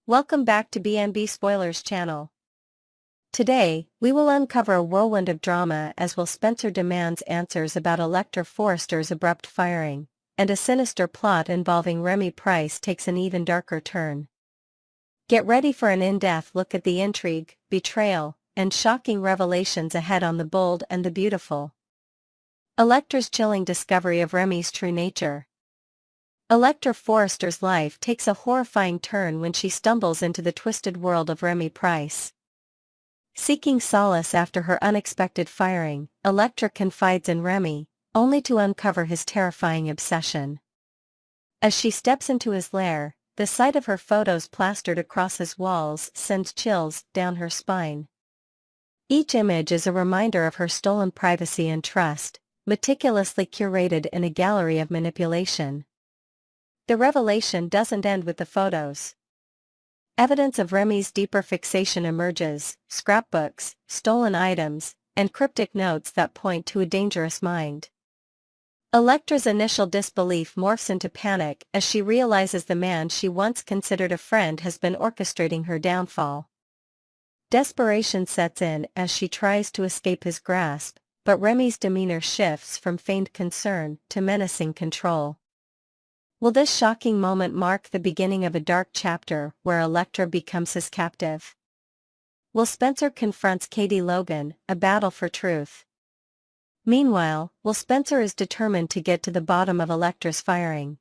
Welcome back to B&B Spoilers channel. Today, we will uncover a whirlwind of drama as Will Spencer demands answers about Electra Forrester's abrupt firing, and a sinister plot involving Remy Price takes an even darker turn. Get ready for an in-depth look at the intrigue, betrayal, and shocking revelations ahead on The Bold and the Beautiful. Electra's chilling discovery of Remy's true nature. Electra Forrester's life takes a horrifying turn when she stumbles into the twisted world of Remy Price. Seeking solace after her unexpected firing, Electra confides in Remy, only to uncover his terrifying obsession. As she steps into his lair, the sight of her photos plastered across his walls sends chills down her spine. Each image is a reminder of her stolen privacy and trust, meticulously curated in a gallery of manipulation. The revelation doesn't end with the photos. Evidence of Remy's deeper fixation emerges: scrapbooks, stolen items, and cryptic notes that point to a dangerous mind. Electra's initial disbelief morphs into panic as she realizes the man she once considered a friend has been orchestrating her downfall. Desperation sets in as she tries to escape his grasp, but Remy's demeanor shifts from feigned concern to menacing control. Will this shocking moment mark the beginning of a dark chapter where Electra becomes his captive? Will Spencer confronts Katie Logan, a battle for truth. Meanwhile, Will Spencer is determined to get to the bottom of Electra's firing.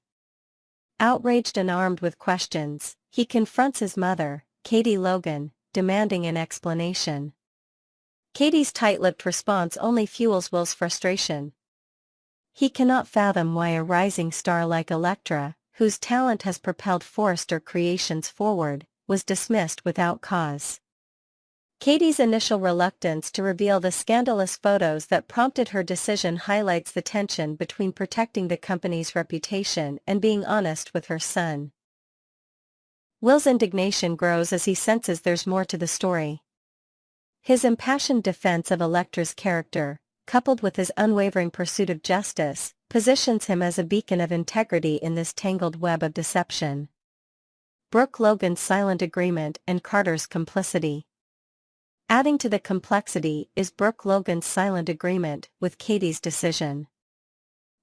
Outraged and armed with questions, he confronts his mother, Katie Logan, demanding an explanation. Katie's tight-lipped response only fuels Will's frustration. He cannot fathom why a rising star like Electra, whose talent has propelled Forrester Creations forward, was dismissed without cause. Katie's initial reluctance to reveal the scandalous photos that prompted her decision highlights the tension between protecting the company's reputation and being honest with her son. Will's indignation grows as he senses there's more to the story. His impassioned defense of Electra's character, coupled with his unwavering pursuit of justice, positions him as a beacon of integrity in this tangled web of deception. Brooke Logan's silent agreement and Carter's complicity. Adding to the complexity is Brooke Logan's silent agreement with Katie's decision.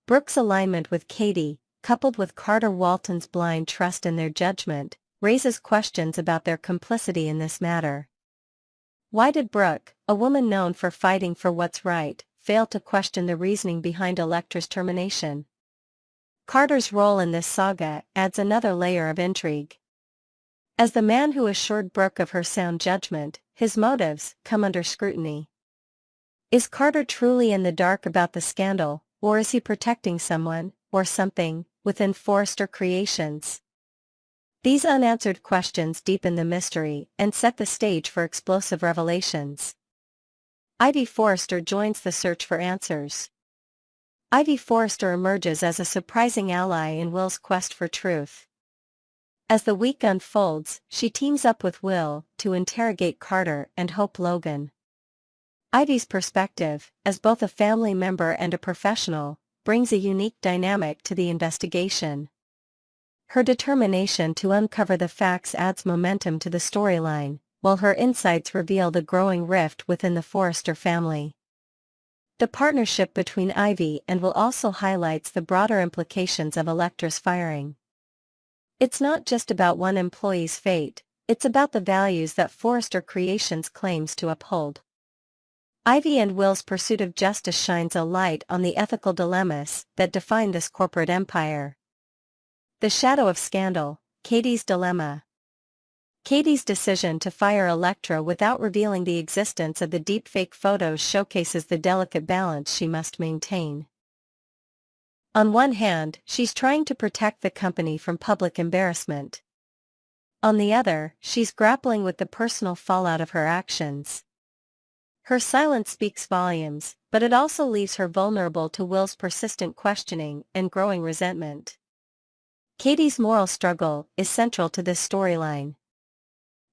Brooke's alignment with Katie, coupled with Carter Walton's blind trust in their judgment, raises questions about their complicity in this matter. Why did Brooke, a woman known for fighting for what's right, fail to question the reasoning behind Electra's termination? Carter's role in this saga adds another layer of intrigue. As the man who assured Brooke of her sound judgment, his motives come under scrutiny. Is Carter truly in the dark about the scandal, or is he protecting someone, or something, within Forrester Creations? These unanswered questions deepen the mystery and set the stage for explosive revelations. Ivy Forrester joins the search for answers. Ivy Forrester emerges as a surprising ally in Will's quest for truth. As the week unfolds, she teams up with Will to interrogate Carter and Hope Logan. Ivy's perspective, as both a family member and a professional, brings a unique dynamic to the investigation. Her determination to uncover the facts adds momentum to the storyline, while her insights reveal the growing rift within the Forrester family. The partnership between Ivy and Will also highlights the broader implications of Electra's firing. It's not just about one employee's fate, it's about the values that Forrester Creations claims to uphold. Ivy and Will's pursuit of justice shines a light on the ethical dilemmas that define this corporate empire. The shadow of scandal, Katie's dilemma. Katie's decision to fire Electra without revealing the existence of the deepfake photos showcases the delicate balance she must maintain. On one hand, she's trying to protect the company from public embarrassment. On the other, she's grappling with the personal fallout of her actions. Her silence speaks volumes, but it also leaves her vulnerable to Will's persistent questioning and growing resentment. Katie's moral struggle is central to this storyline.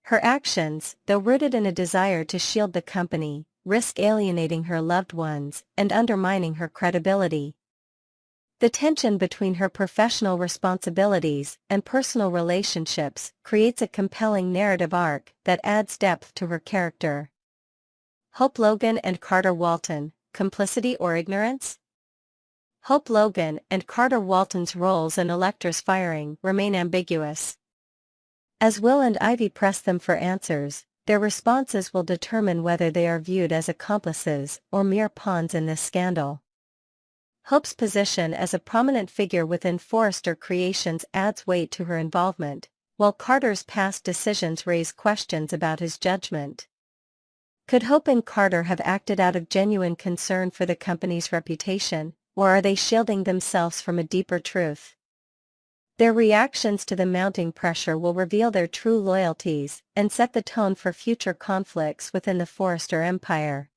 Her actions, though rooted in a desire to shield the company, risk alienating her loved ones and undermining her credibility. The tension between her professional responsibilities and personal relationships creates a compelling narrative arc that adds depth to her character. Hope Logan and Carter Walton, complicity or ignorance? Hope Logan and Carter Walton's roles in Electra's firing remain ambiguous. As Will and Ivy press them for answers, their responses will determine whether they are viewed as accomplices or mere pawns in this scandal. Hope's position as a prominent figure within Forrester Creations adds weight to her involvement, while Carter's past decisions raise questions about his judgment. Could Hope and Carter have acted out of genuine concern for the company's reputation, or are they shielding themselves from a deeper truth? Their reactions to the mounting pressure will reveal their true loyalties and set the tone for future conflicts within the Forrester empire.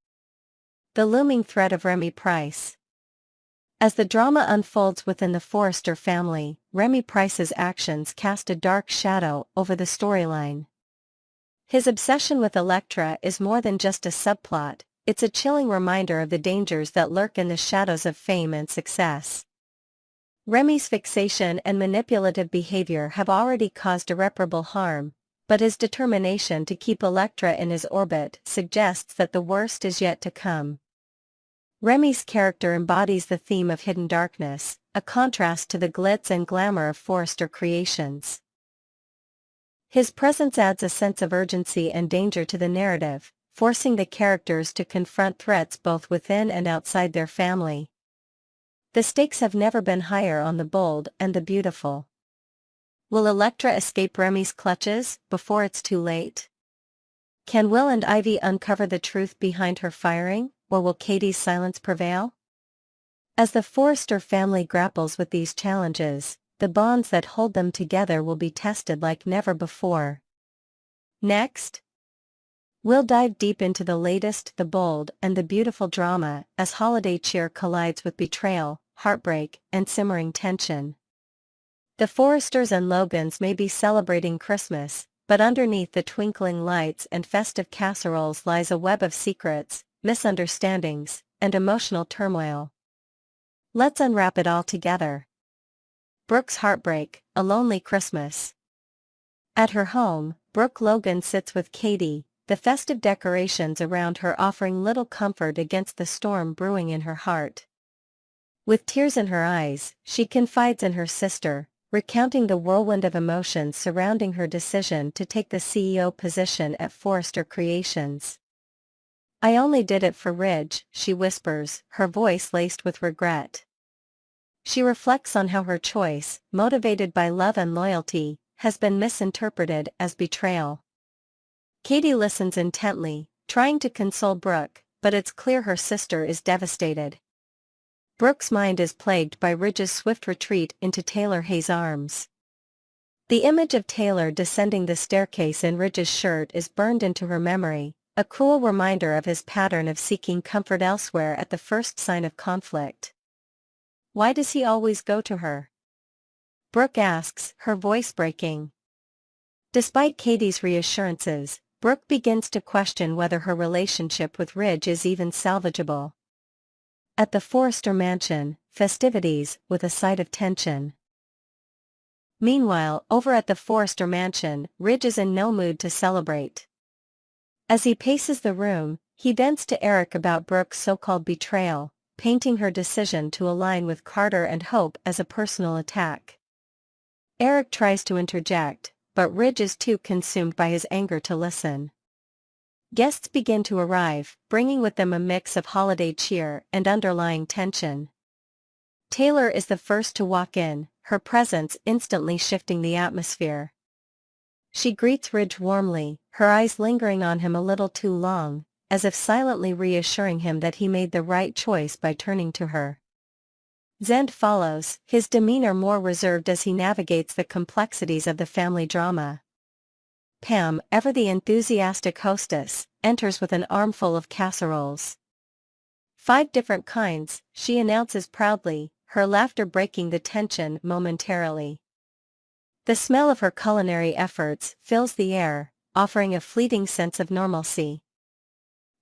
The looming threat of Remy Price. As the drama unfolds within the Forrester family, Remy Price's actions cast a dark shadow over the storyline. His obsession with Electra is more than just a subplot, it's a chilling reminder of the dangers that lurk in the shadows of fame and success. Remy's fixation and manipulative behavior have already caused irreparable harm, but his determination to keep Electra in his orbit suggests that the worst is yet to come. Remy's character embodies the theme of hidden darkness, a contrast to the glitz and glamour of Forrester Creations. His presence adds a sense of urgency and danger to the narrative, forcing the characters to confront threats both within and outside their family. The stakes have never been higher on the bold and the beautiful. Will Electra escape Remy's clutches before it's too late? Can Will and Ivy uncover the truth behind her firing, or will Katie's silence prevail? As the Forrester family grapples with these challenges, the bonds that hold them together will be tested like never before. Next, we'll dive deep into the latest, the bold, and the beautiful drama as holiday cheer collides with betrayal, heartbreak, and simmering tension. The Forresters and Logans may be celebrating Christmas, but underneath the twinkling lights and festive casseroles lies a web of secrets, misunderstandings, and emotional turmoil. Let's unwrap it all together. Brooke's heartbreak, a lonely Christmas. At her home, Brooke Logan sits with Katie, the festive decorations around her offering little comfort against the storm brewing in her heart. With tears in her eyes, she confides in her sister, recounting the whirlwind of emotions surrounding her decision to take the CEO position at Forrester Creations. "I only did it for Ridge," she whispers, her voice laced with regret. She reflects on how her choice, motivated by love and loyalty, has been misinterpreted as betrayal. Katie listens intently, trying to console Brooke, but it's clear her sister is devastated. Brooke's mind is plagued by Ridge's swift retreat into Taylor Hayes' arms. The image of Taylor descending the staircase in Ridge's shirt is burned into her memory, a cruel reminder of his pattern of seeking comfort elsewhere at the first sign of conflict. Why does he always go to her? Brooke asks, her voice breaking. Despite Katie's reassurances, Brooke begins to question whether her relationship with Ridge is even salvageable. At the Forrester mansion, festivities with a side of tension. Meanwhile, over at the Forrester mansion, Ridge is in no mood to celebrate. As he paces the room, he vents to Eric about Brooke's so-called betrayal, painting her decision to align with Carter and Hope as a personal attack. Eric tries to interject, but Ridge is too consumed by his anger to listen. Guests begin to arrive, bringing with them a mix of holiday cheer and underlying tension. Taylor is the first to walk in, her presence instantly shifting the atmosphere. She greets Ridge warmly, her eyes lingering on him a little too long, as if silently reassuring him that he made the right choice by turning to her. Zende follows, his demeanor more reserved as he navigates the complexities of the family drama. Pam, ever the enthusiastic hostess, enters with an armful of casseroles. 5 different kinds, she announces proudly, her laughter breaking the tension momentarily. The smell of her culinary efforts fills the air, offering a fleeting sense of normalcy.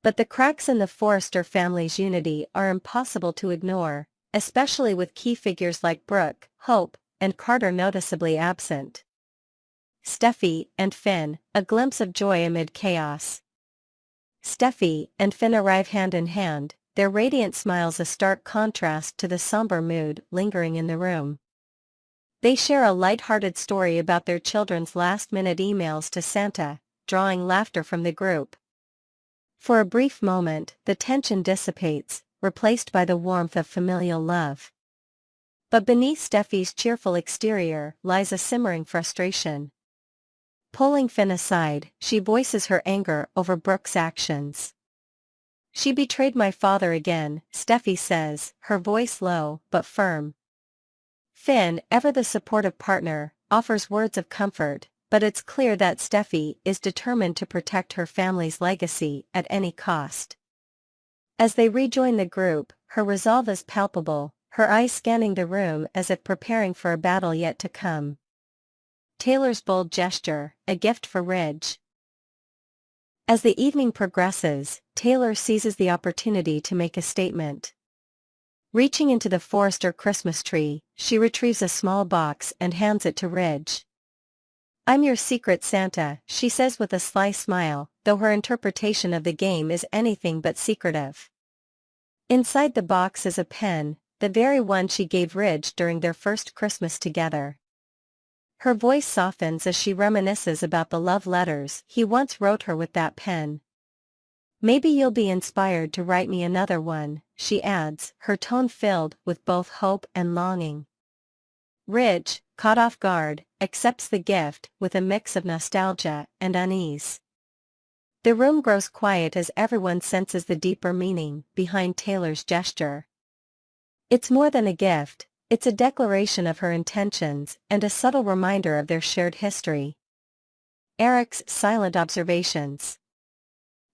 But the cracks in the Forrester family's unity are impossible to ignore, especially with key figures like Brooke, Hope, and Carter noticeably absent. Steffi and Finn, a glimpse of joy amid chaos. Steffi and Finn arrive hand in hand, their radiant smiles a stark contrast to the somber mood lingering in the room. They share a light-hearted story about their children's last-minute emails to Santa, drawing laughter from the group. For a brief moment, the tension dissipates, replaced by the warmth of familial love. But beneath Steffi's cheerful exterior lies a simmering frustration. Pulling Finn aside, she voices her anger over Brooke's actions. "She betrayed my father again," Steffi says, her voice low but firm. Finn, ever the supportive partner, offers words of comfort, but it's clear that Steffi is determined to protect her family's legacy at any cost. As they rejoin the group, her resolve is palpable, her eyes scanning the room as if preparing for a battle yet to come. Taylor's bold gesture, a gift for Ridge. As the evening progresses, Taylor seizes the opportunity to make a statement. Reaching into the Forrester Christmas tree, she retrieves a small box and hands it to Ridge. "I'm your secret Santa," she says with a sly smile, though her interpretation of the game is anything but secretive. Inside the box is a pen, the very one she gave Ridge during their first Christmas together. Her voice softens as she reminisces about the love letters he once wrote her with that pen. "Maybe you'll be inspired to write me another one," she adds, her tone filled with both hope and longing. Ridge, caught off guard, accepts the gift with a mix of nostalgia and unease. The room grows quiet as everyone senses the deeper meaning behind Taylor's gesture. It's more than a gift, it's a declaration of her intentions and a subtle reminder of their shared history. Eric's silent observations.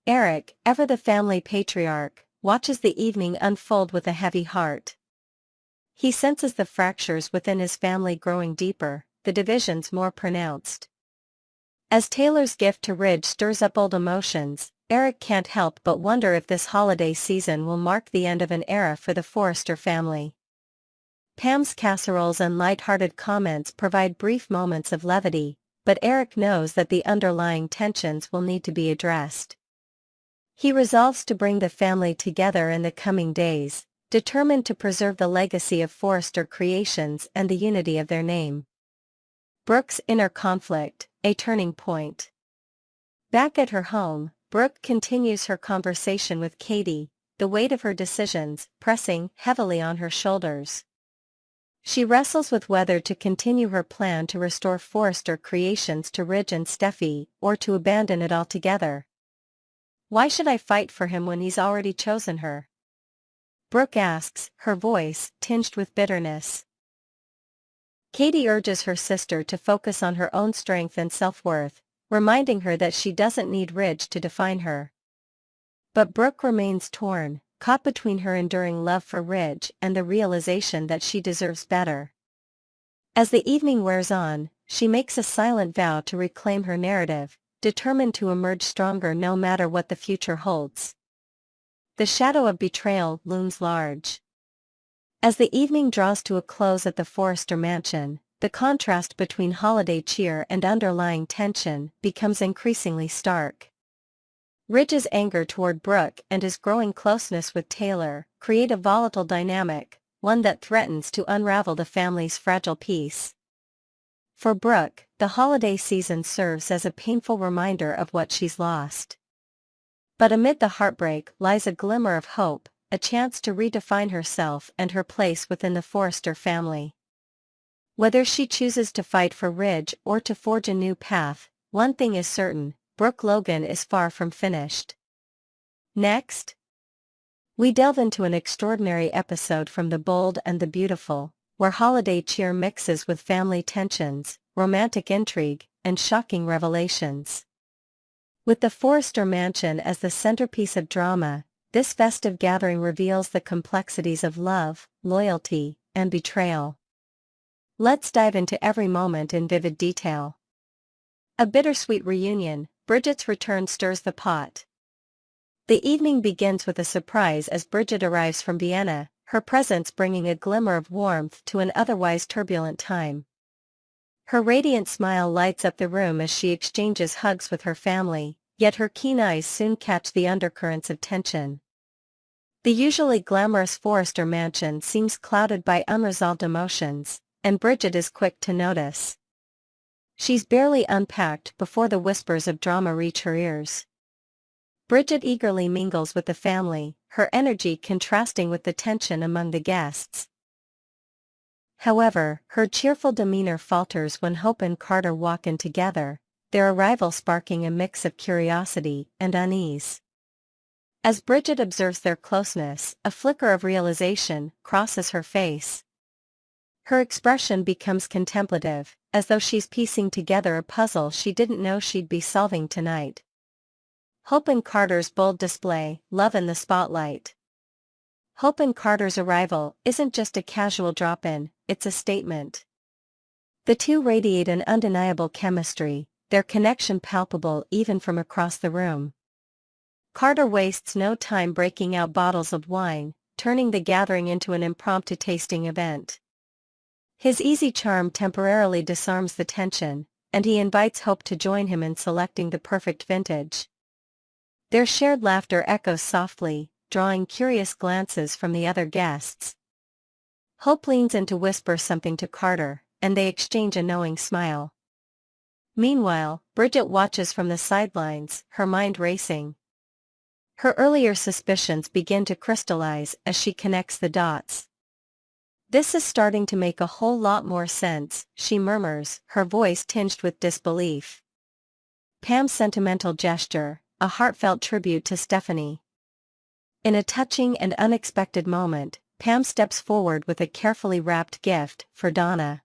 Eric, ever the family patriarch, watches the evening unfold with a heavy heart. He senses the fractures within his family growing deeper, the divisions more pronounced. As Taylor's gift to Ridge stirs up old emotions, Eric can't help but wonder if this holiday season will mark the end of an era for the Forrester family. Pam's casseroles and light-hearted comments provide brief moments of levity, but Eric knows that the underlying tensions will need to be addressed. He resolves to bring the family together in the coming days, determined to preserve the legacy of Forrester Creations and the unity of their name. Brooke's inner conflict, a turning point. Back at her home, Brooke continues her conversation with Katie, the weight of her decisions pressing heavily on her shoulders. She wrestles with whether to continue her plan to restore Forrester Creations to Ridge and Steffi, or to abandon it altogether. "Why should I fight for him when he's already chosen her?" Brooke asks, her voice tinged with bitterness. Katie urges her sister to focus on her own strength and self-worth, reminding her that she doesn't need Ridge to define her. But Brooke remains torn, caught between her enduring love for Ridge and the realization that she deserves better. As the evening wears on, she makes a silent vow to reclaim her narrative, determined to emerge stronger no matter what the future holds. The shadow of betrayal looms large. As the evening draws to a close at the Forrester mansion, the contrast between holiday cheer and underlying tension becomes increasingly stark. Ridge's anger toward Brooke and his growing closeness with Taylor create a volatile dynamic, one that threatens to unravel the family's fragile peace. For Brooke, the holiday season serves as a painful reminder of what she's lost. But amid the heartbreak lies a glimmer of hope, a chance to redefine herself and her place within the Forrester family. Whether she chooses to fight for Ridge or to forge a new path, one thing is certain: Brooke Logan is far from finished. Next, we delve into an extraordinary episode from The Bold and the Beautiful, where holiday cheer mixes with family tensions, romantic intrigue, and shocking revelations. With the Forrester mansion as the centerpiece of drama, this festive gathering reveals the complexities of love, loyalty, and betrayal. Let's dive into every moment in vivid detail. A bittersweet reunion. Bridget's return stirs the pot. The evening begins with a surprise as Bridget arrives from Vienna, her presence bringing a glimmer of warmth to an otherwise turbulent time. Her radiant smile lights up the room as she exchanges hugs with her family, yet her keen eyes soon catch the undercurrents of tension. The usually glamorous Forrester mansion seems clouded by unresolved emotions, and Bridget is quick to notice. She's barely unpacked before the whispers of drama reach her ears. Bridget eagerly mingles with the family, her energy contrasting with the tension among the guests. However, her cheerful demeanor falters when Hope and Carter walk in together, their arrival sparking a mix of curiosity and unease. As Bridget observes their closeness, a flicker of realization crosses her face. Her expression becomes contemplative, as though she's piecing together a puzzle she didn't know she'd be solving tonight. Hope and Carter's bold display, love in the spotlight. Hope and Carter's arrival isn't just a casual drop-in, it's a statement. The two radiate an undeniable chemistry, their connection palpable even from across the room. Carter wastes no time breaking out bottles of wine, turning the gathering into an impromptu tasting event. His easy charm temporarily disarms the tension, and he invites Hope to join him in selecting the perfect vintage. Their shared laughter echoes softly, drawing curious glances from the other guests. Hope leans in to whisper something to Carter, and they exchange a knowing smile. Meanwhile, Bridget watches from the sidelines, her mind racing. Her earlier suspicions begin to crystallize as she connects the dots. "This is starting to make a whole lot more sense," she murmurs, her voice tinged with disbelief. Pam's sentimental gesture, a heartfelt tribute to Stephanie. In a touching and unexpected moment, Pam steps forward with a carefully wrapped gift for Donna.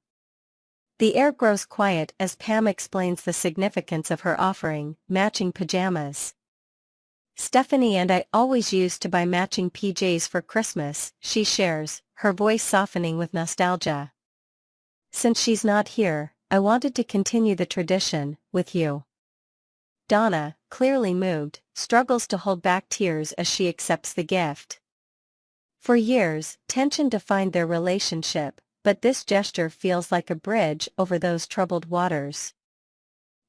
The air grows quiet as Pam explains the significance of her offering, matching pajamas. "Stephanie and I always used to buy matching PJs for Christmas," she shares, her voice softening with nostalgia. "Since she's not here, I wanted to continue the tradition, with you." Donna, clearly moved, struggles to hold back tears as she accepts the gift. For years, tension defined their relationship, but this gesture feels like a bridge over those troubled waters.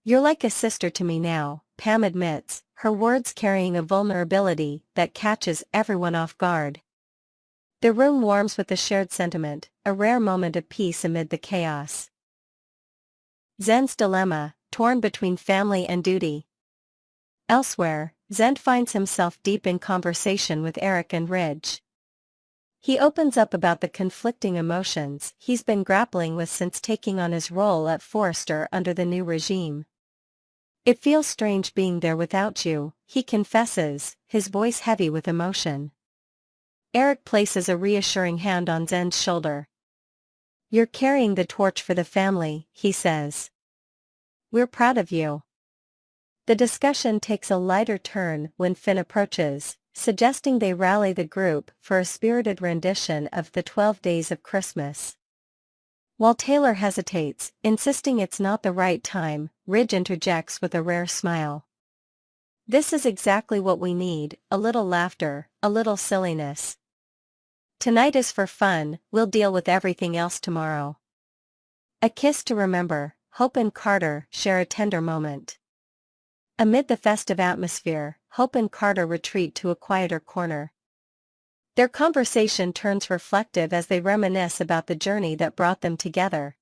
"You're like a sister to me now," Pam admits, her words carrying a vulnerability that catches everyone off guard. The room warms with the shared sentiment, a rare moment of peace amid the chaos. Zen's dilemma, torn between family and duty. Elsewhere, Zende finds himself deep in conversation with Eric and Ridge. He opens up about the conflicting emotions he's been grappling with since taking on his role at Forrester under the new regime. "It feels strange being there without you," he confesses, his voice heavy with emotion. Eric places a reassuring hand on Zende's shoulder. "You're carrying the torch for the family," he says. "We're proud of you." The discussion takes a lighter turn when Finn approaches, suggesting they rally the group for a spirited rendition of the 12 Days of Christmas. While Taylor hesitates, insisting it's not the right time, Ridge interjects with a rare smile. "This is exactly what we need, a little laughter, a little silliness. Tonight is for fun, we'll deal with everything else tomorrow." A kiss to remember, Hope and Carter share a tender moment. Amid the festive atmosphere, Hope and Carter retreat to a quieter corner. Their conversation turns reflective as they reminisce about the journey that brought them together.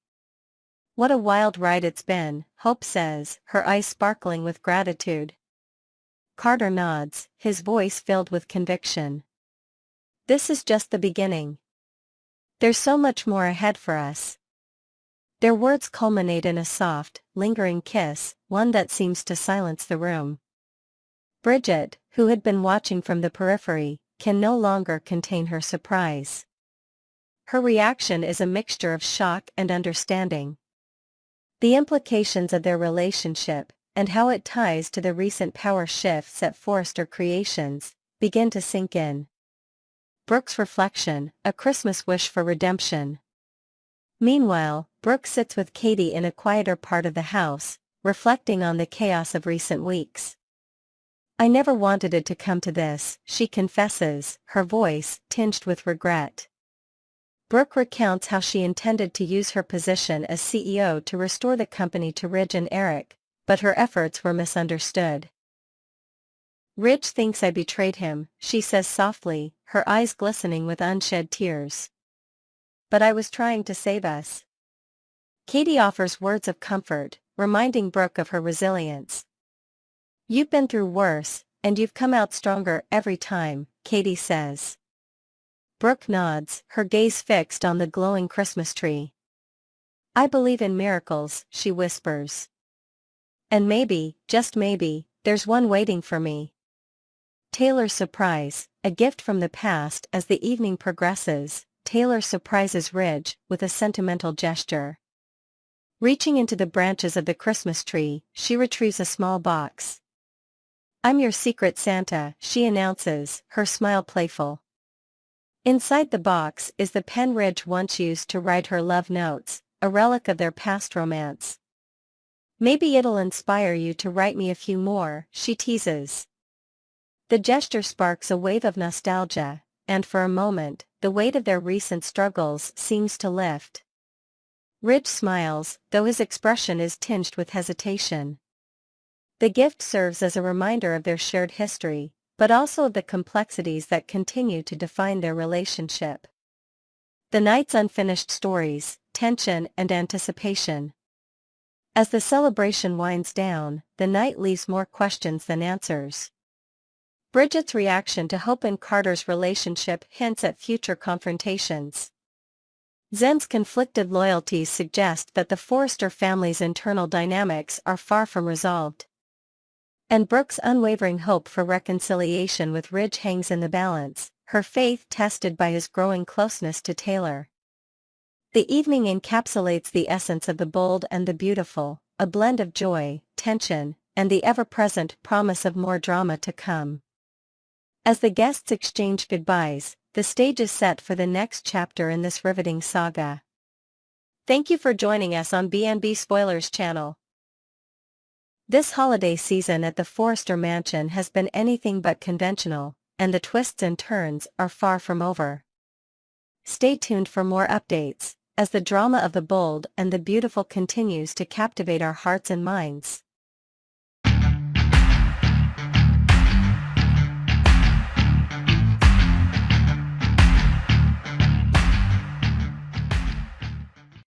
"What a wild ride it's been," Hope says, her eyes sparkling with gratitude. Carter nods, his voice filled with conviction. "This is just the beginning. There's so much more ahead for us." Their words culminate in a soft, lingering kiss, one that seems to silence the room. Bridget, who had been watching from the periphery, can no longer contain her surprise. Her reaction is a mixture of shock and understanding. The implications of their relationship, and how it ties to the recent power shifts at Forrester Creations, begin to sink in. Brooke's reflection, a Christmas wish for redemption. Meanwhile, Brooke sits with Katie in a quieter part of the house, reflecting on the chaos of recent weeks. I never wanted it to come to this, she confesses, her voice tinged with regret. Brooke recounts how she intended to use her position as CEO to restore the company to Ridge and Eric, but her efforts were misunderstood. Ridge thinks I betrayed him, she says softly, her eyes glistening with unshed tears. But I was trying to save us. Katie offers words of comfort, reminding Brooke of her resilience. You've been through worse, and you've come out stronger every time, Katie says. Brooke nods, her gaze fixed on the glowing Christmas tree. I believe in miracles, she whispers. And maybe, just maybe, there's one waiting for me. Taylor's surprise, a gift from the past. As the evening progresses, Taylor surprises Ridge with a sentimental gesture. Reaching into the branches of the Christmas tree, she retrieves a small box. I'm your secret Santa, she announces, her smile playful. Inside the box is the pen Ridge once used to write her love notes, a relic of their past romance. Maybe it'll inspire you to write me a few more, she teases. The gesture sparks a wave of nostalgia, and for a moment, the weight of their recent struggles seems to lift. Ridge smiles, though his expression is tinged with hesitation. The gift serves as a reminder of their shared history, but also of the complexities that continue to define their relationship. The night's unfinished stories, tension and anticipation. As the celebration winds down, the night leaves more questions than answers. Bridget's reaction to Hope and Carter's relationship hints at future confrontations. Zende's conflicted loyalties suggest that the Forrester family's internal dynamics are far from resolved. And Brooke's unwavering hope for reconciliation with Ridge hangs in the balance, her faith tested by his growing closeness to Taylor. The evening encapsulates the essence of the bold and the beautiful, a blend of joy, tension, and the ever-present promise of more drama to come. As the guests exchange goodbyes, the stage is set for the next chapter in this riveting saga. Thank you for joining us on B&B Spoilers channel. This holiday season at the Forrester Mansion has been anything but conventional, and the twists and turns are far from over. Stay tuned for more updates, as the drama of the bold and the beautiful continues to captivate our hearts and minds.